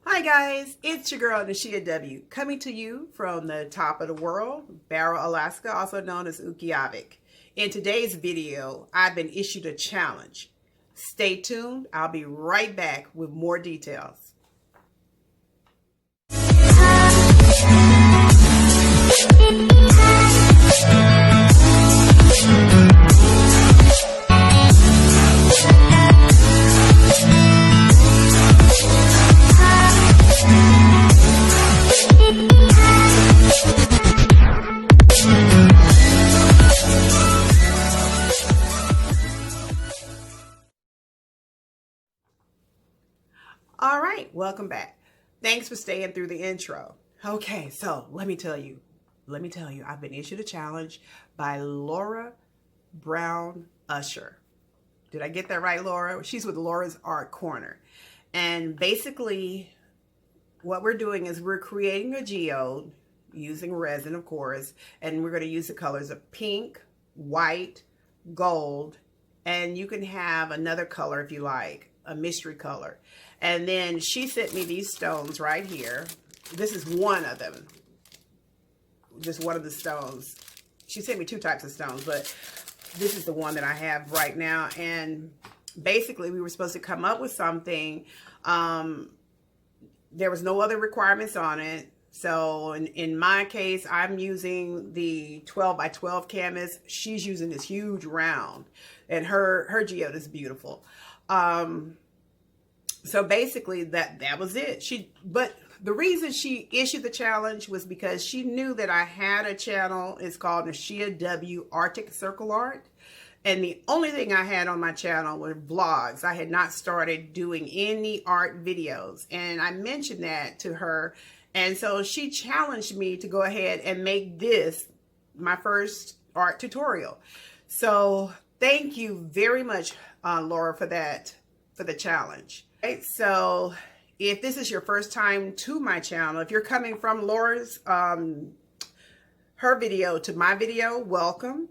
Hi guys, it's your girl Nashia W, coming to you from the top of the world, Barrow, Alaska, also known as Ukqiavik. In today's video, I've been issued a challenge. Stay tuned, I'll be right back with more details. All right, welcome back. Thanks for staying through the intro. Okay, so let me tell you, I've been issued a challenge by Laura Brown Usher. Did I get that right, Laura? She's with Laura's Art Corner. And basically, what we're doing is we're creating a geode using resin, of course, and we're going to use the colors of pink, white, gold, and you can have another color if you like, a mystery color. And then she sent me these stones right here. This is one of them, just one of the stones. She sent me two types of stones, but this is the one that I have right now. And basically we were supposed to come up with something. There was no other requirements on it. So in my case, I'm using the 12 by 12 canvas. She's using this huge round, and her geode is beautiful. So basically that was it. But the reason she issued the challenge was because she knew that I had a channel. It's called Nashia W Arctic Circle Art. And the only thing I had on my channel were vlogs. I had not started doing any art videos. And I mentioned that to her. And so she challenged me to go ahead and make this my first art tutorial. So thank you very much, Laura, for that, for the challenge. Right, so if this is your first time to my channel, if you're coming from Laura's, her video to my video, welcome.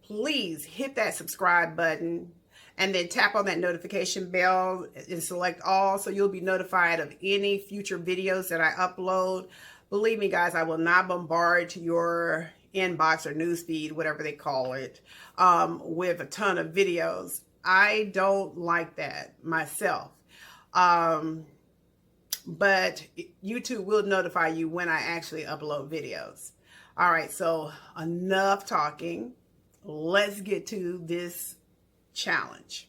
Please hit that subscribe button and then tap on that notification bell and select all so you'll be notified of any future videos that I upload. Believe me, guys, I will not bombard your inbox or newsfeed, whatever they call it, with a ton of videos. I don't like that myself. But YouTube will notify you when I actually upload videos. All right, so enough talking. Let's get to this challenge.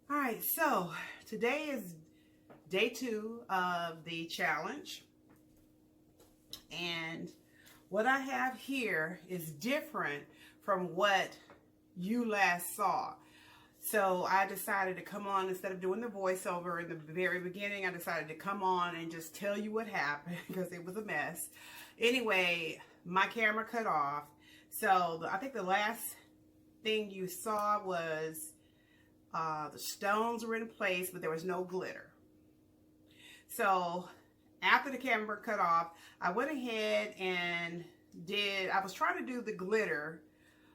All right, so today is day 2 of the challenge. And what I have here is different from what you last saw. So I decided to come on, instead of doing the voiceover in the very beginning, I decided to come on and just tell you what happened because it was a mess. Anyway, my camera cut off. So I think the last thing you saw was the stones were in place, but there was no glitter. So after the camera cut off, I went ahead and I was trying to do the glitter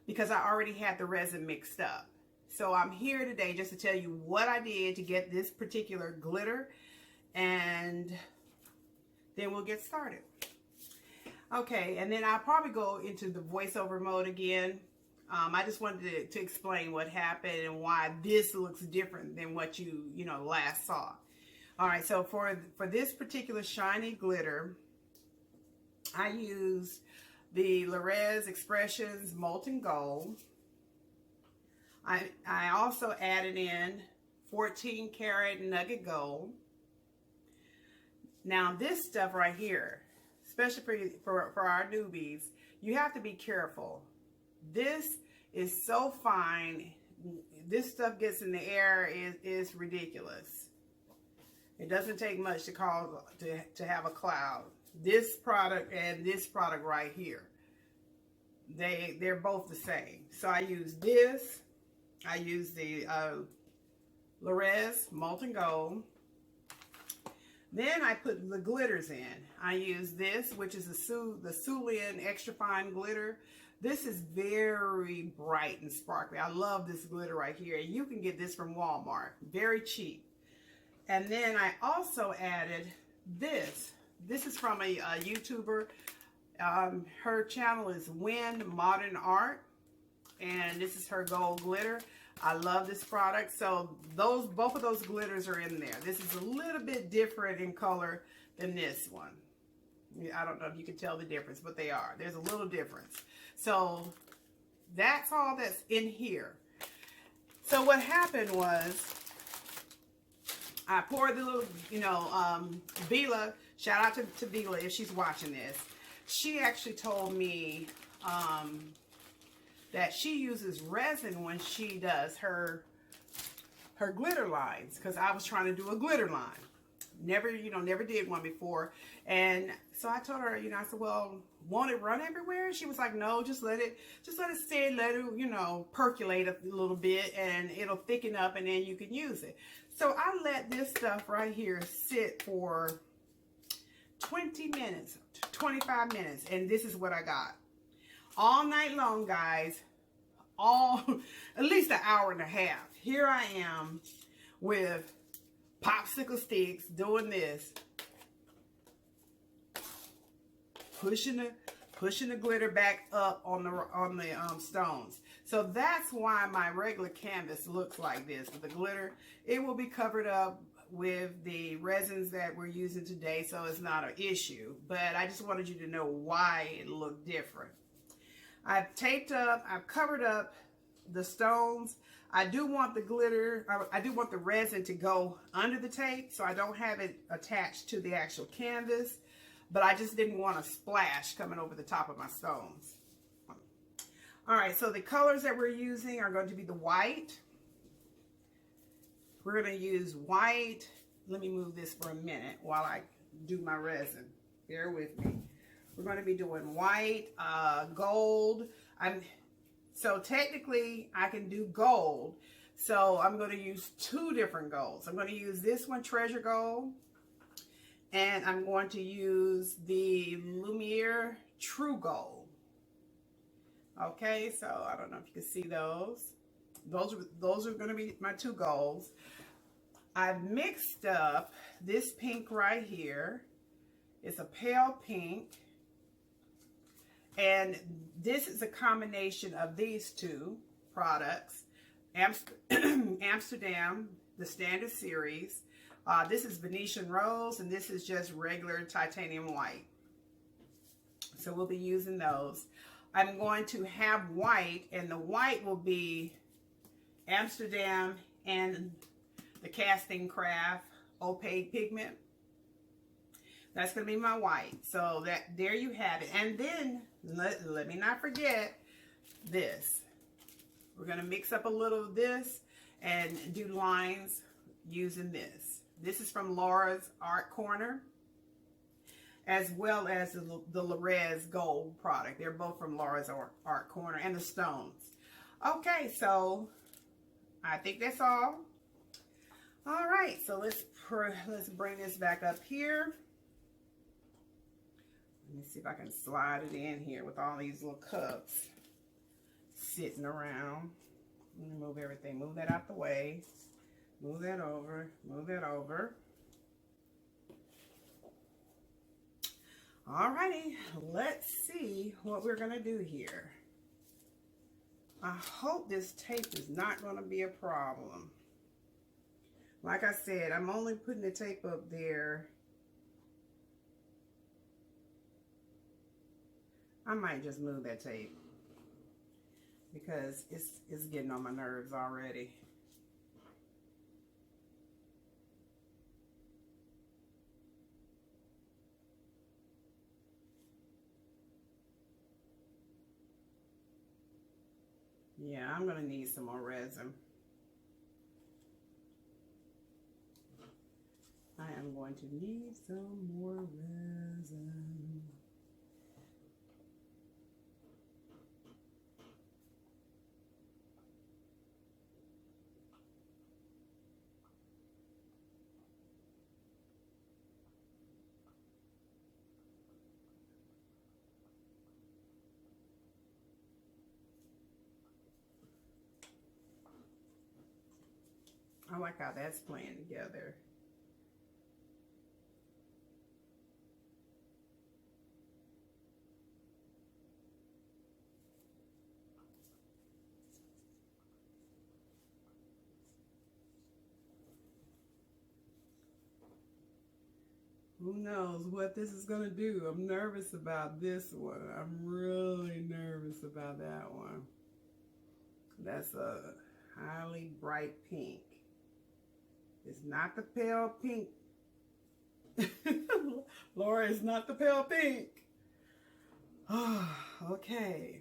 because I already had the resin mixed up. So I'm here today just to tell you what I did to get this particular glitter, and then we'll get started. Okay, and then I'll probably go into the voiceover mode again. I just wanted to explain what happened and why this looks different than what you last saw. All right, so for this particular shiny glitter, I used the Res Expressions Molten Gold. I also added in 14 karat nugget gold. Now this stuff right here, especially for our newbies, you have to be careful. This is so fine. This stuff gets in the air is ridiculous. It doesn't take much to have a cloud. This product and this product right here, they're both the same. So I use this. I use the Res Molten Gold. Then I put the glitters in. I use this, which is the Sulyn Extra Fine Glitter. This is very bright and sparkly. I love this glitter right here. You can get this from Walmart. Very cheap. And then I also added this. This is from a YouTuber. Her channel is Wynn Modern Art. And this is her gold glitter. I love this product. So both of those glitters are in there. This is a little bit different in color than this one. I don't know if you can tell the difference, but they are. There's a little difference. So that's all that's in here. So what happened was I poured the little, Vila, shout out to Vila if she's watching this. She actually told me that she uses resin when she does her glitter lines, because I was trying to do a glitter line. Never did one before. And so I told her, I said, well, won't it run everywhere? She was like, no, just let it sit, let it, percolate a little bit, and it'll thicken up, and then you can use it. So I let this stuff right here sit for 20 minutes, 25 minutes, and this is what I got. All night long, guys, at least an hour and a half. Here I am with popsicle sticks doing this, pushing the glitter back up on the stones. So that's why my regular canvas looks like this. With the glitter, it will be covered up with the resins that we're using today, so it's not an issue. But I just wanted you to know why it looked different. I've taped up, I've covered up the stones. I do want the glitter, I do want the resin to go under the tape, so I don't have it attached to the actual canvas, but I just didn't want a splash coming over the top of my stones. All right, so the colors that we're using are going to be the white. We're going to use white. Let me move this for a minute while I do my resin. Bear with me. We're going to be doing white, gold. So technically I can do gold. So I'm going to use 2 different golds. I'm going to use this one, Treasure Gold. And I'm going to use the Lumiere True Gold. Okay, so I don't know if you can see those. Those are going to be my 2 golds. I've mixed up this pink right here. It's a pale pink. And this is a combination of these 2 products. Amsterdam, the standard series. This is Venetian Rose, and this is just regular titanium white. So we'll be using those. I'm going to have white, and the white will be Amsterdam and the Casting Craft Opaque Pigment. That's going to be my white. So that there you have it. And then let me not forget this. We're going to mix up a little of this and do lines using this. This is from Laura's Art Corner, as well as the Res Gold product. They're both from Laura's Art Corner, and the stones. Okay, so I think that's all. All right, so let's bring this back up here. Let me see if I can slide it in here with all these little cups sitting around. Let me move everything. Move that out the way. Move that over. Move that over. Alrighty, let's see what we're going to do here. I hope this tape is not going to be a problem. Like I said, I'm only putting the tape up there. I might just move that tape because it's getting on my nerves already. Yeah, I'm gonna need some more resin. I am going to need some more resin. I like how that's playing together. Who knows what this is going to do? I'm nervous about this one. I'm really nervous about that one. That's a highly bright pink. It's not the pale pink. Laura, it's not the pale pink. Oh, okay.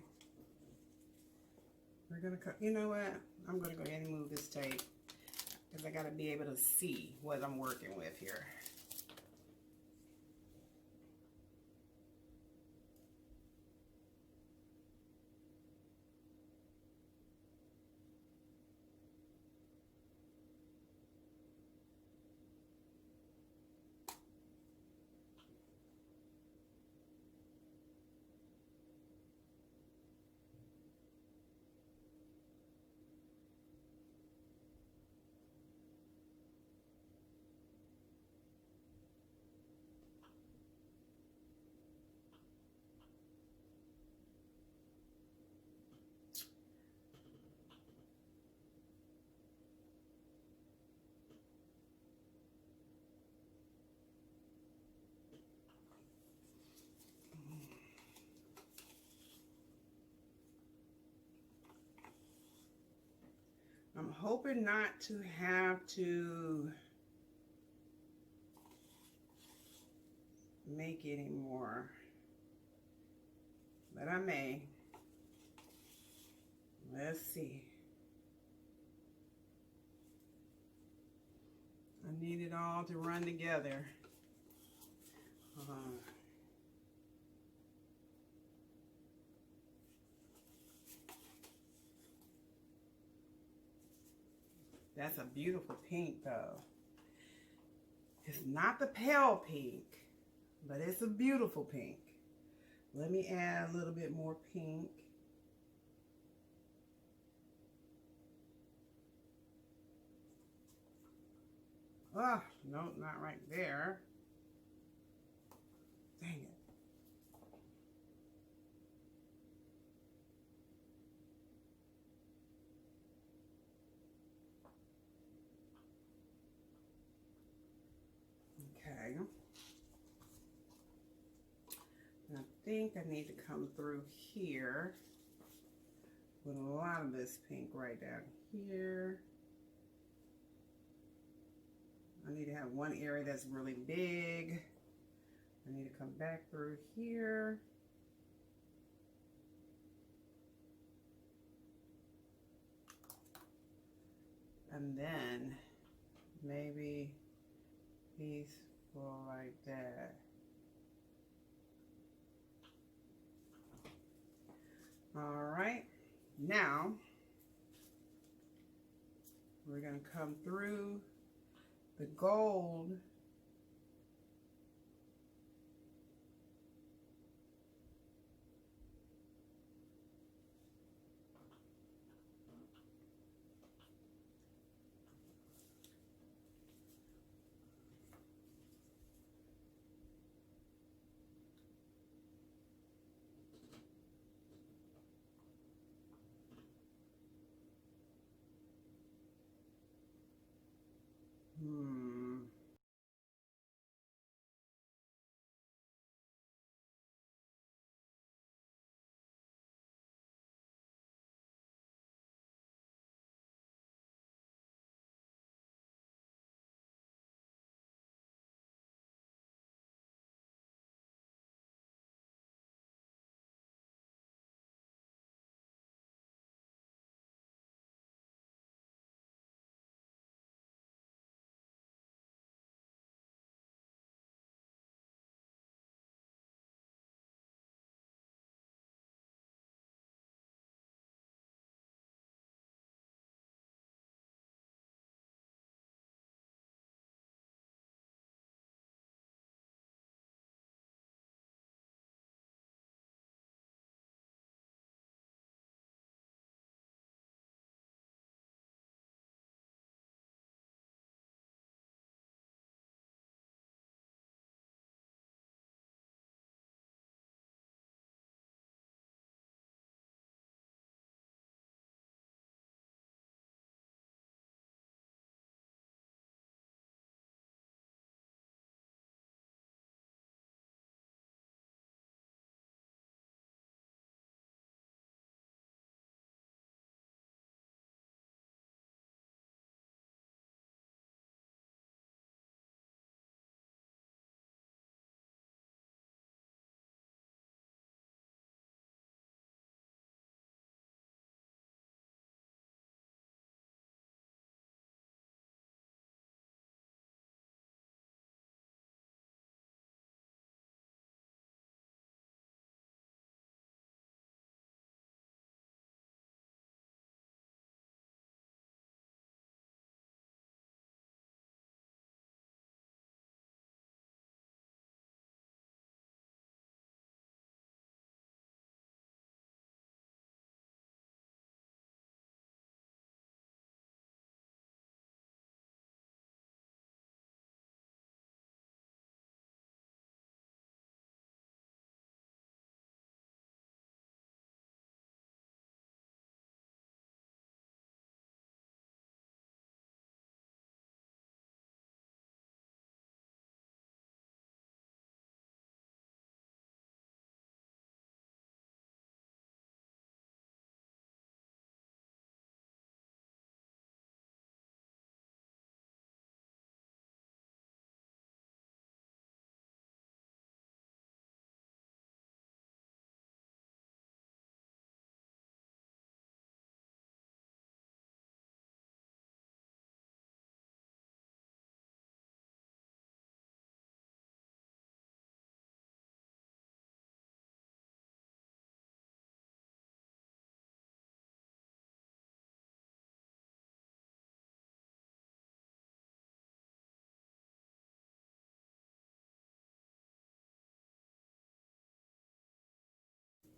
We're going to cut. You know what? I'm going to go ahead and move this tape because I got to be able to see what I'm working with here. I'm hoping not to have to make any more, but I may. Let's see. I need it all to run together. That's a beautiful pink though. It's not the pale pink, but it's a beautiful pink. Let me add a little bit more pink. Oh, no, not right there. Dang it. Okay. I think I need to come through here with a lot of this pink right down here. I need to have one area that's really big. I need to come back through here. And then maybe these go like that. All right, now we're going to come through the gold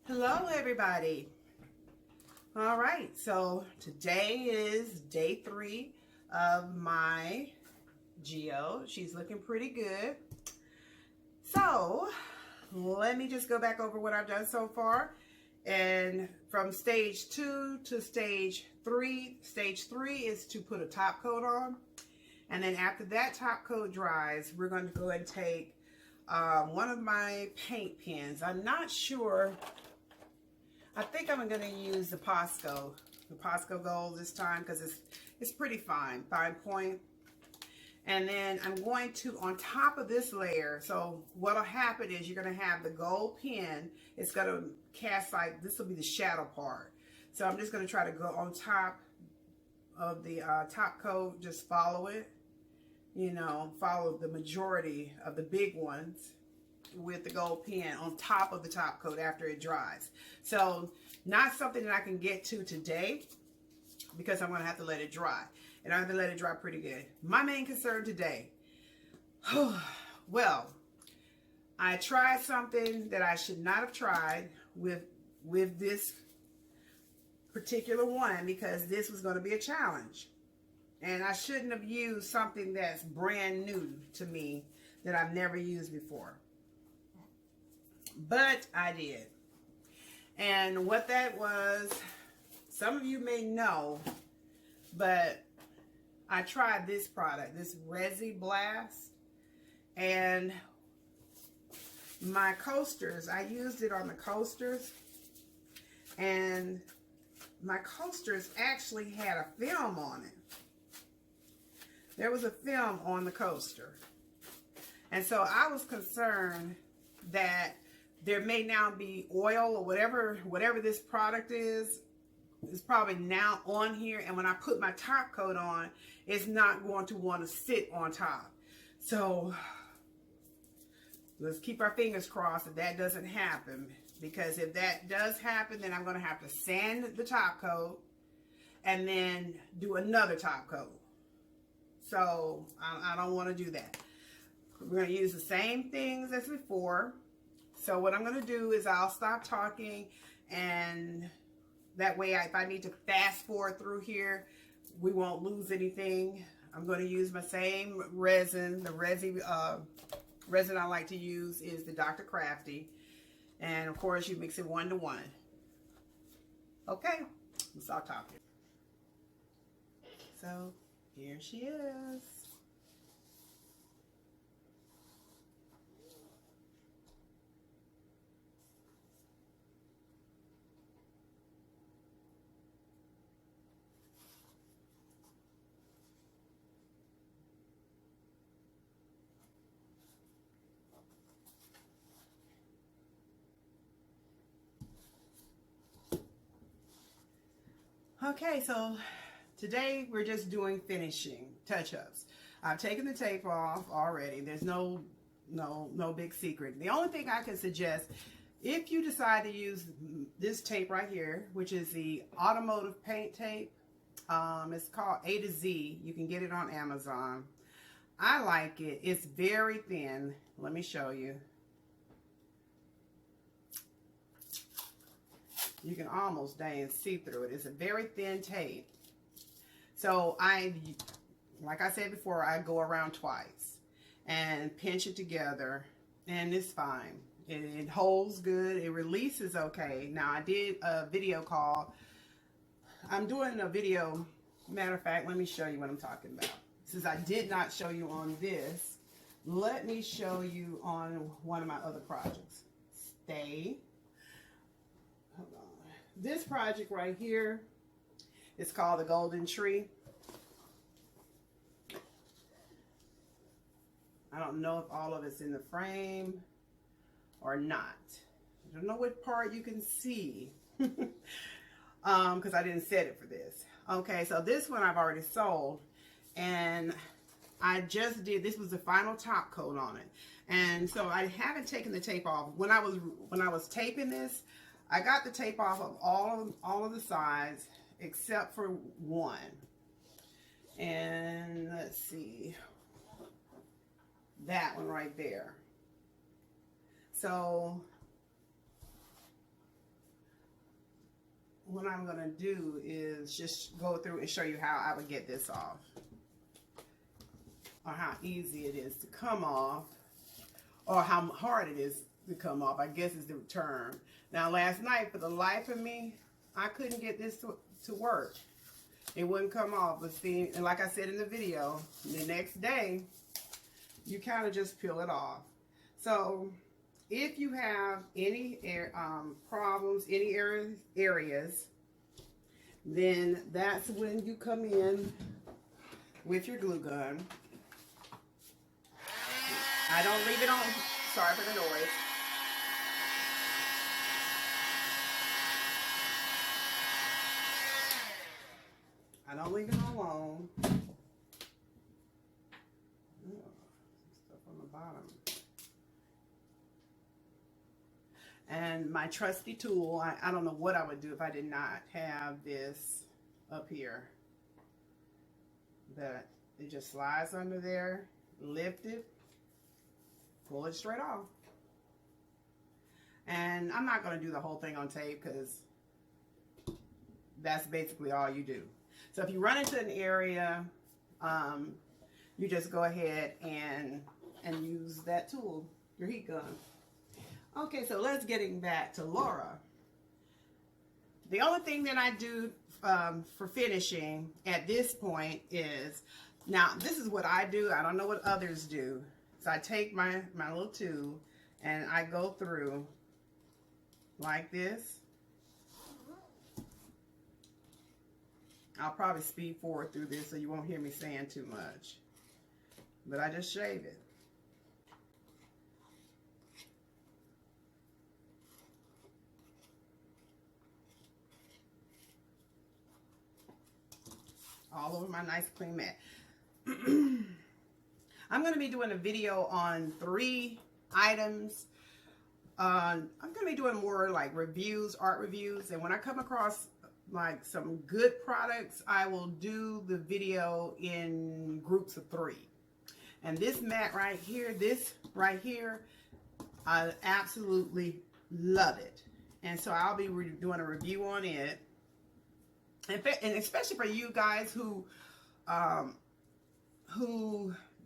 Hello, everybody. All right, so today is day 3 of my Geode. She's looking pretty good. So let me just go back over what I've done so far. And from stage 2 to stage 3 is to put a top coat on. And then after that top coat dries, we're going to go and take one of my paint pens. I'm not sure. I think I'm going to use the Posco Gold this time because it's pretty fine point. And then I'm going to, on top of this layer, so what'll happen is you're going to have the gold pen. It's going to cast like, this will be the shadow part. So I'm just going to try to go on top of the top coat, just follow it, you know, follow the majority of the big ones with the gold pen on top of the top coat after it dries. So not something that I can get to today because I'm going to have to let it dry. And I have to let it dry pretty good. My main concern today, well, I tried something that I should not have tried with this particular one because this was going to be a challenge. And I shouldn't have used something that's brand new to me that I've never used before. But I did. And what that was, some of you may know, but I tried this product, this Resi-Blast, and my coasters, I used it on the coasters, and my coasters actually had a film on it. There was a film on the coaster. And so I was concerned that there may now be oil or whatever this product is probably now on here, and when I put my top coat on, it's not going to want to sit on top. So let's keep our fingers crossed that that doesn't happen, because if that does happen, then I'm going to have to sand the top coat and then do another top coat. So I don't want to do that. We're going to use the same things as before. So what I'm going to do is I'll stop talking, and that way, if I need to fast forward through here, we won't lose anything. I'm going to use my same resin. The resin I like to use is the Dr. Crafty. And of course, you mix it 1-to-1. Okay, let's stop talking. So, here she is. Okay, so today we're just doing finishing touch-ups. I've taken the tape off already. There's no big secret. The only thing I can suggest, if you decide to use this tape right here, which is the automotive paint tape, it's called A to Z. You can get it on Amazon. I like it. It's very thin. Let me show you. You can almost dang see through it. It's a very thin tape. So like I said before, I go around twice and pinch it together, and it's fine. It holds good. It releases okay. Now I did a video call. I'm doing a video. Matter of fact, let me show you what I'm talking about. Since I did not show you on this, let me show you on one of my other projects. Stay. Hold on. This project right here is called the Golden Tree. I don't know if all of it's in the frame or not. I don't know what part you can see because I didn't set it for this. Okay, so this one I've already sold, and I just did, this was the final top coat on it. And so I haven't taken the tape off. When I was taping this, I got the tape off of all of the sides except for one. And let's see, that one right there. So what I'm going to do is just go through and show you how I would get this off, or how easy it is to come off, or how hard it is to come off, I guess is the term. Now last night, for the life of me, I couldn't get this to work. It wouldn't come off. But see, and like I said in the video, the next day you kind of just peel it off. So if you have any problems, any areas, then that's when you come in with your glue gun I don't leave it on. Sorry for the noise. I don't leave it on long. Stuff on the bottom. And my trusty tool, I don't know what I would do if I did not have this up here. But it just slides under there, lift it, pull it straight off. And I'm not going to do the whole thing on tape because that's basically all you do. So if you run into an area, you just go ahead and use that tool, your heat gun. Okay, so let's getting back to Laura. The only thing that I do for finishing at this point is, now this is what I do. I don't know what others do. So I take my little tube and I go through like this. I'll probably speed forward through this so you won't hear me saying too much. But I just shave it. All over my nice clean mat. I'm going to be doing a video on 3 items. I'm going to be doing more like reviews, art reviews, and when I come across like some good products, I will do the video in groups of 3. And this mat right here, I absolutely love it. And so I'll be doing a review on it. And especially for you guys who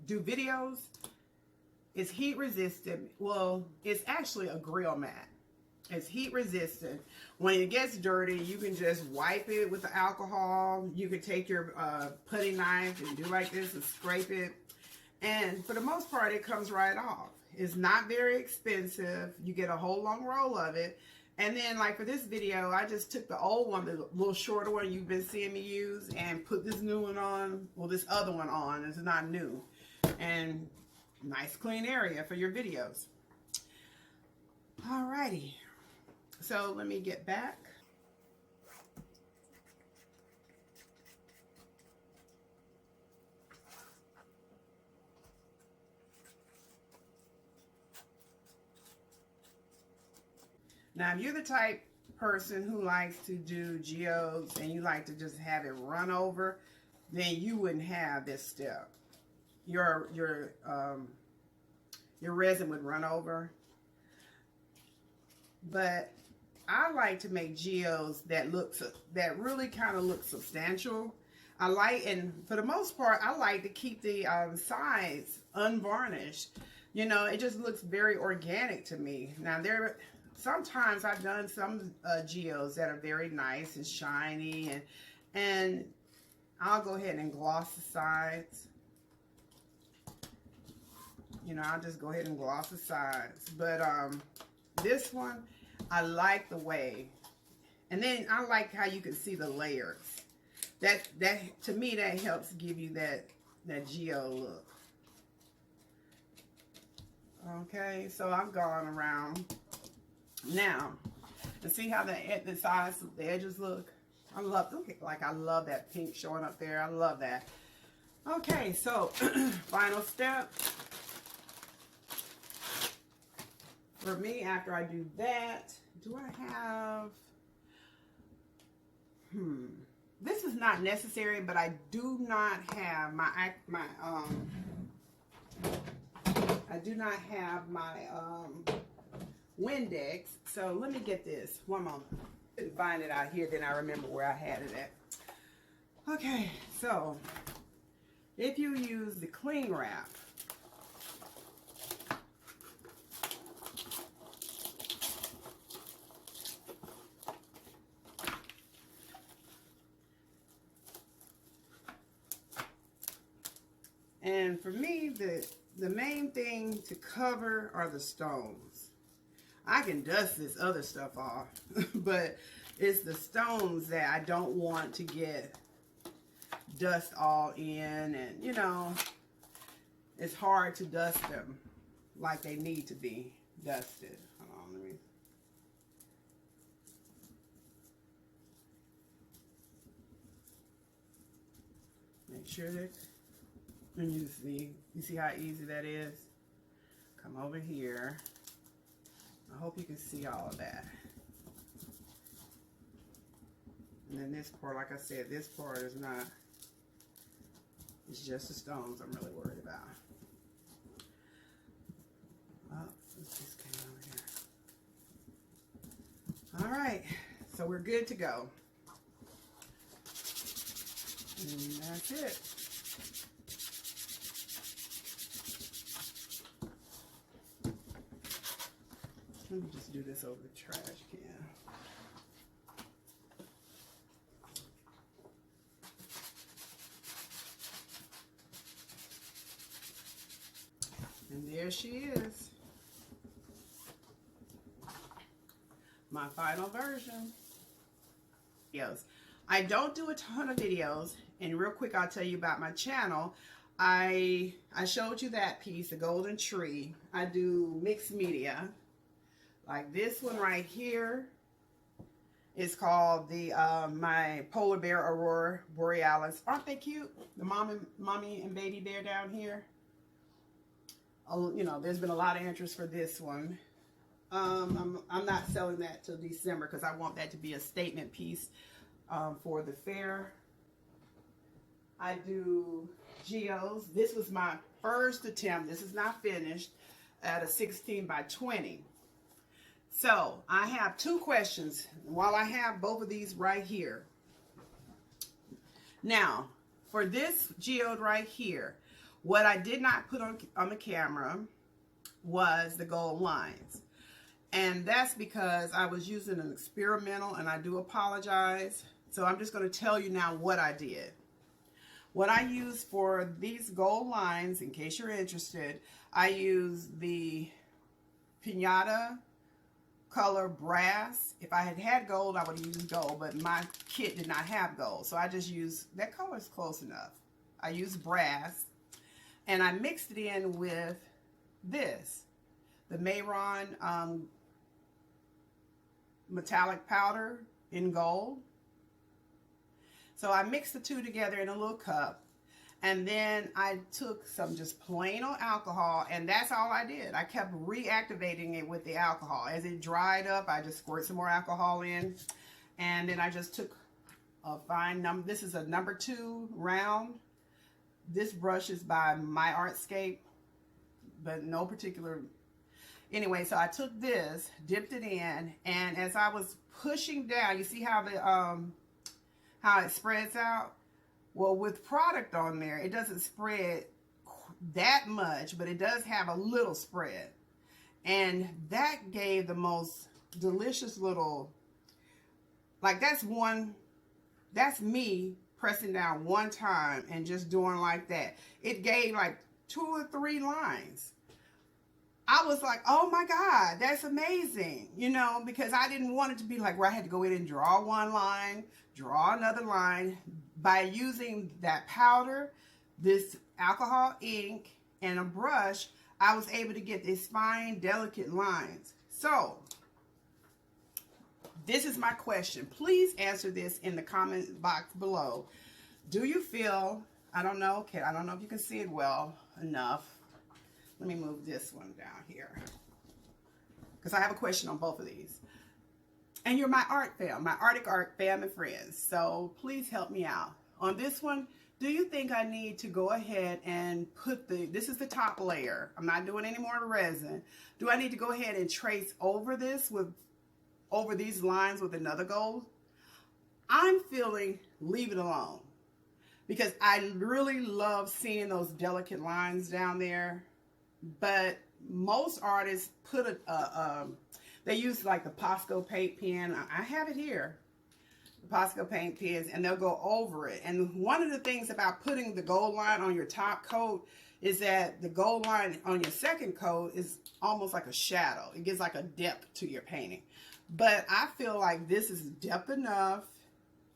do videos, it's heat resistant. Well, it's actually a grill mat. It's heat resistant. When it gets dirty, you can just wipe it with the alcohol. You can take your putty knife and do like this and scrape it. And for the most part, it comes right off. It's not very expensive. You get a whole long roll of it. And then like for this video, I just took the old one, the little shorter one you've been seeing me use, and put this new one on, well, this other one on. It's not new. And nice clean area for your videos. Alrighty. So let me get back. Now, if you're the type person who likes to do geodes and you like to just have it run over, then you wouldn't have this step. Your resin would run over. But I like to make geodes that really kind of look substantial. And for the most part, I like to keep the sides unvarnished. You know, it just looks very organic to me. Now, sometimes I've done some geodes that are very nice and shiny, and I'll go ahead and gloss the sides. You know, I'll just go ahead and gloss the sides. But this one, I like the way, and then I like how you can see the layers. That to me, that helps give you that geode look. Okay, so I've gone around. Now, and see how the sides, the edges look? I love that pink showing up there. I love that. Okay, so final step. For me, after I do that, do I have, this is not necessary, but I do not have my Windex. So let me get this. One moment. Couldn't find it out here, then I remember where I had it at. Okay, so if you use the cling wrap, and for me, the main thing to cover are the stones. I can dust this other stuff off, but it's the stones that I don't want to get dust all in, and you know, it's hard to dust them. like they need to be dusted. Hold on, let me. Make sure that, and you see how easy that is? Come over here. I hope you can see all of that. And then this part, like I said, this part is not, it's just the stones I'm really worried about. Oh, this came over here. All right, so we're good to go. And that's it. Let me just do this over the trash can. And there she is. My final version. Videos. I don't do a ton of videos, and real quick I'll tell you about my channel. I showed you that piece, the golden tree. I do mixed media. Like this one right here is called the my polar bear aurora borealis. Aren't they cute? The mommy and baby bear down here. You know, there's been a lot of interest for this one. I'm not selling that till December because I want that to be a statement piece for the fair. I do geodes. This was my first attempt. This is not finished at a 16 by 20. So I have two questions while I have both of these right here. Now, for this geode right here, what I did not put on the camera was the gold lines. And that's because I was using an experimental, and I do apologize. So I'm just going to tell you now what I did. What I used for these gold lines, in case you're interested, I used the Piñata color brass. If I had had gold, I would have used gold, but my kit did not have gold. So I just used, that color is close enough. I used brass, and I mixed it in with this, the Mehron metallic powder in gold. So I mixed the two together in a little cup, and then I took some just plain old alcohol, and that's all I did. I kept reactivating it with the alcohol. As it dried up, I just squirt some more alcohol in, and then I just took a fine number. This is a number 2 round. This brush is by My Artscape, but no particular. Anyway, so I took this, dipped it in, and as I was pushing down, you see how the how it spreads out? Well, with product on there, it doesn't spread that much, but it does have a little spread. And that gave the most delicious little, like that's me pressing down one time and just doing like that. It gave like 2 or 3 lines. I was like, oh my God, that's amazing. You know, because I didn't want it to be like where I had to go in and draw one line, draw another line. By using that powder, this alcohol ink, and a brush, I was able to get these fine, delicate lines. So, this is my question. Please answer this in the comment box below. Do you feel, I don't know, okay, I don't know if you can see it well enough. Let me move this one down here, because I have a question on both of these. And you're my art fam, my Arctic art fam and friends. So please help me out. On this one, do you think I need to go ahead and put this is the top layer. I'm not doing any more resin. Do I need to go ahead and trace over this over these lines with another gold? I'm feeling leave it alone, because I really love seeing those delicate lines down there. But most artists put they use like the Posco paint pen. I have it here, the Posco paint pens, and they'll go over it. And one of the things about putting the gold line on your top coat is that the gold line on your second coat is almost like a shadow. It gives like a depth to your painting. But I feel like this is depth enough,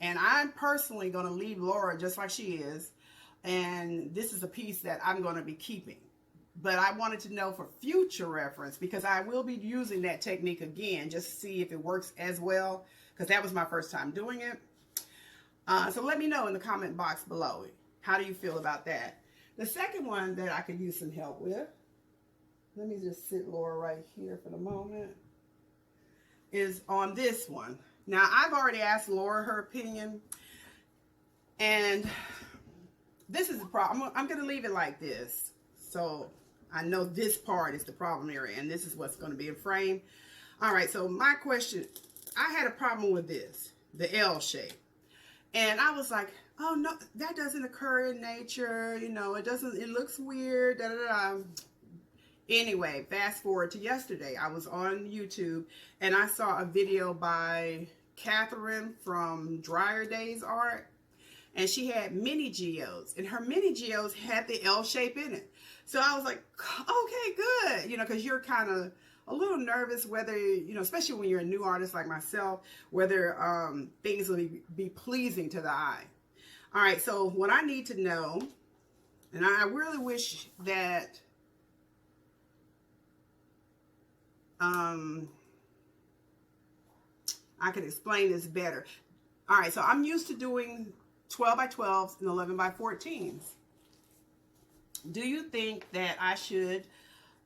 and I'm personally going to leave Laura just like she is. And this is a piece that I'm going to be keeping. but I wanted to know for future reference, because I will be using that technique again just to see if it works as well, because that was my first time doing it. So let me know in the comment box below. How do you feel about that? The second one that I could use some help with, let me just sit Laura right here for the moment, is on this one. Now, I've already asked Laura her opinion, and this is the problem. I'm going to leave it like this. So I know this part is the problem area, and this is what's going to be in frame. All right, so my question, I had a problem with this, the L shape. And I was like, oh no, that doesn't occur in nature. You know, it doesn't, it looks weird. Da, da, da. Anyway, fast forward to yesterday. I was on YouTube and I saw a video by Catherine from Dryer Days Art. And she had mini geodes. And her mini geodes had the L shape in it. So I was like, okay, good. You know, because you're kind of a little nervous whether, you know, especially when you're a new artist like myself, whether things will be pleasing to the eye. All right, so what I need to know, and I really wish that I could explain this better. All right, so I'm used to doing 12 by 12s and 11 by 14s. Do you think that I should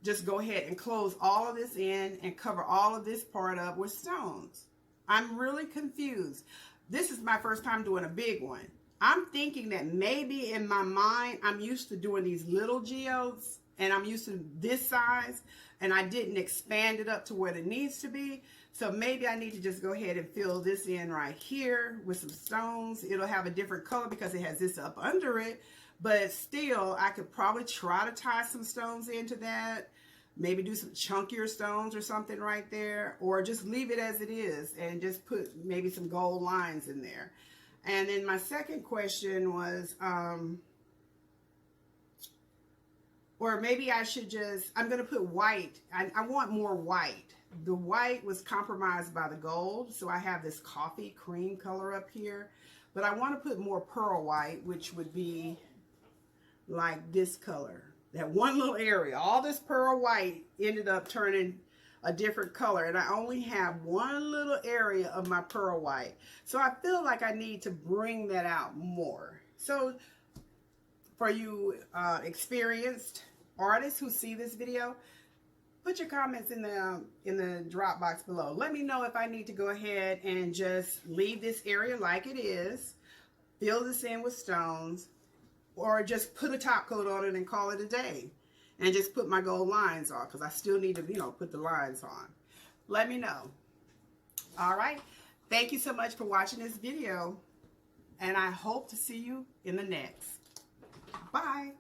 just go ahead and close all of this in and cover all of this part up with stones? I'm really confused. This is my first time doing a big one. I'm thinking that maybe in my mind, I'm used to doing these little geodes and I'm used to this size and I didn't expand it up to what it needs to be. So maybe I need to just go ahead and fill this in right here with some stones. It'll have a different color because it has this up under it. But still, I could probably try to tie some stones into that. Maybe do some chunkier stones or something right there. Or just leave it as it is and just put maybe some gold lines in there. And then my second question was, or maybe I should just, I'm going to put white. I want more white. The white was compromised by the gold. So I have this coffee cream color up here. But I want to put more pearl white, which would be like this color. That one little area, all this pearl white ended up turning a different color, and I only have one little area of my pearl white. So I feel like I need to bring that out more. So for you experienced artists who see this video, put your comments in the drop box below. Let me know if I need to go ahead and just leave this area like it is, fill this in with stones, or just put a top coat on it and call it a day. And just put my gold lines on, because I still need to, you know, put the lines on. Let me know. All right. Thank you so much for watching this video. And I hope to see you in the next. Bye.